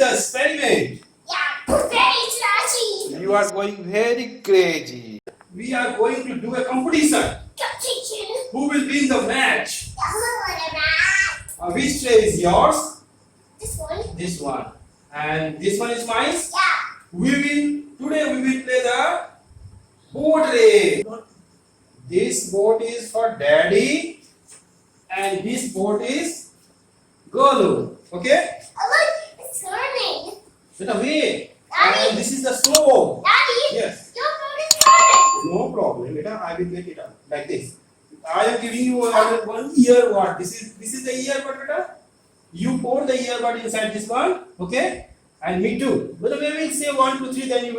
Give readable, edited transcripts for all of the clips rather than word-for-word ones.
the experiment. Yeah, very trashy. You are going very crazy. We are going to do a competition. Competition. Who will win the match? Whatever. Which tray is yours? This one. This one. And this one is mine? Yeah. Today we will play the boat race. This boat is for daddy and this boat is Golu. Okay? Oh look, it's turning. Beta, wait. Daddy. And this is the stove. Daddy. Yes. Your boat is turning. No problem, beta. I will make it up like this. I am giving you one earbud. This is the earbud, beta. You pour the earbud inside this one, okay? And me too. But we will say 1, 2, 3. Then you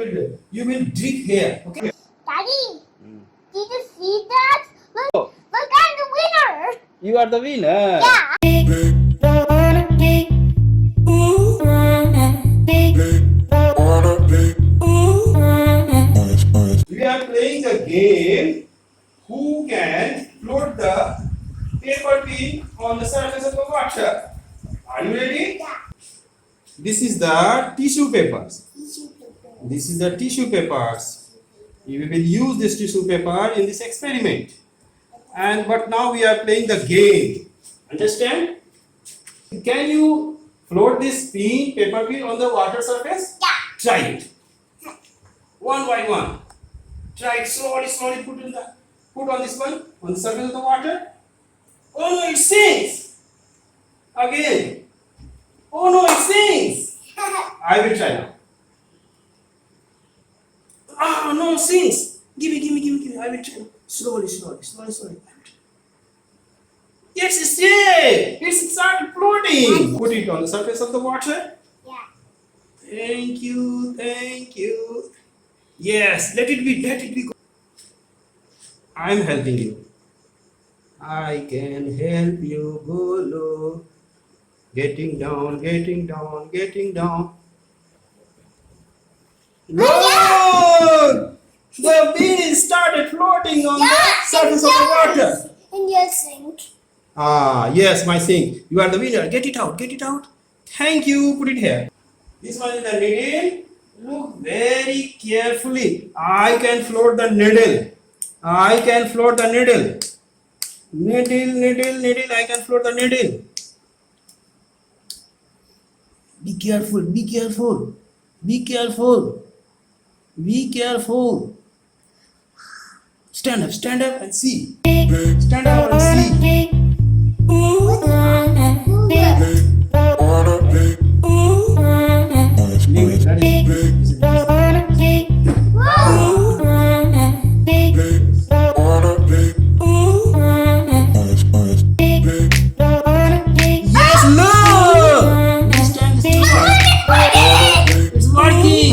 will drink here, okay? Daddy, did you see that? Look, I'm the winner. You are the winner. Yeah. We are playing a game. Who can float the paper pin on the surface of the water? Are you ready? Yeah. This is the tissue papers. This is the tissue papers. We will use this tissue paper in this experiment. But now we are playing the game. Understand? Can you float this paper pin on the water surface? Yeah. Try it. One by one. Try it slowly. Put on this one on the surface of the water. Oh no, it sinks. Again. Oh no, it sinks. I will try now. Ah no, it sinks. Give me. I will try. Slowly. Yes, it's there. It's started floating. Put it on the surface of the water. Yeah. Thank you. Yes, let it be. I am helping you. I can help you, Golo. Getting down. Look! The bean started floating on the surface of the water. In your sink. Yes, my sink. You are the winner. Get it out. Thank you. Put it here. This one is the needle. Look very carefully. I can float the needle. Needle. I can float the needle. Be careful. Stand up and see. Yes, look! It's working.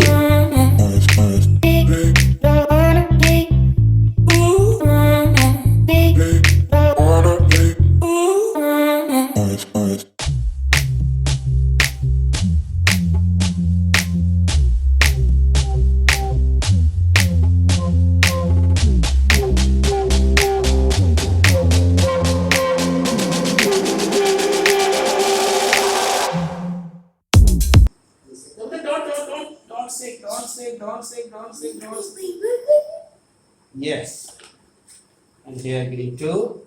Don't say. Yes. And here green too.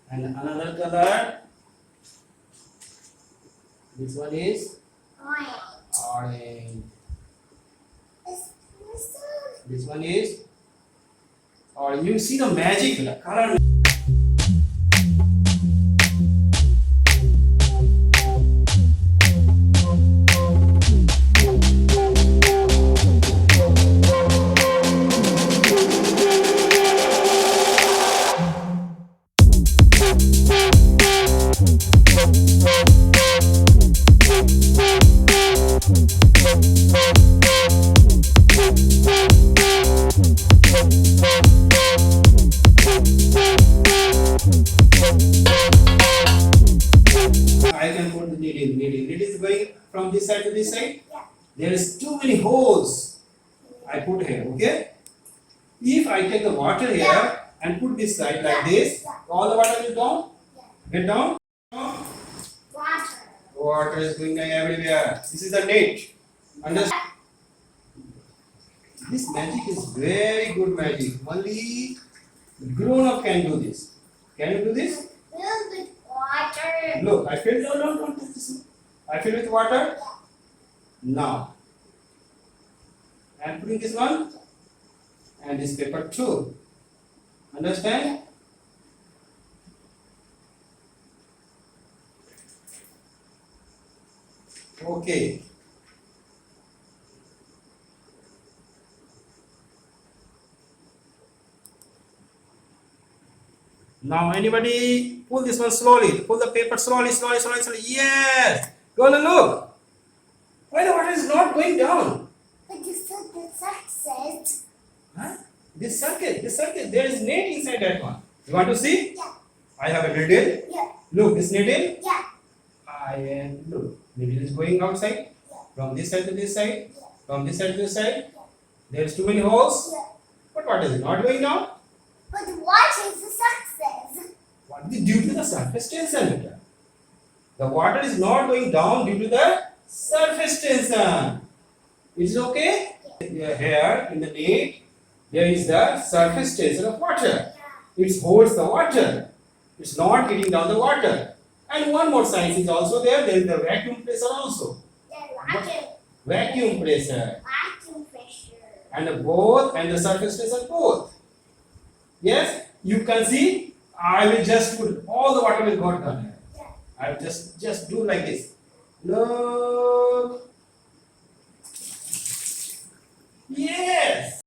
And another color. This one is orange. This one is orange. You see the magic, the color. From this side to this side? Yeah. There is too many holes I put here, okay? If I take the water here and put this side like this. All the water will down. Get down. Water. Water is going everywhere. This is the net. Understand? This magic is very good magic. Only grown up can do this. Can you do this? Filled with water. Look, I filled. No, don't touch this. I filled with water. Now, I'm putting this one and this paper too. Understand? Okay. Now, anybody pull this one slowly. Pull the paper slowly. Yes. Go and look. Why the water is not going down? But you said the success. Huh? This circle. There is net inside that one. You want to see? Yeah. I have a needle. Yeah. Look, this needle. Yeah. Look, needle is going outside. Yeah. From this side to this side. Yeah. From this side to this side. Yeah. There's too many holes. Yeah. But what is it? Not going down? But what is the success? What is due to the surface tension? The water is not going down due to the surface tension. Is it okay? Here in the net, there is the surface tension of water. It holds the water. It's not getting down the water. And one more science is also there. There is the vacuum pressure also. Yeah, Vacuum pressure. vacuum pressure. And both and the surface tension both. Yes, you can see. I will just put all the water will go down here. Yeah. I will just do like this. Look. Yes.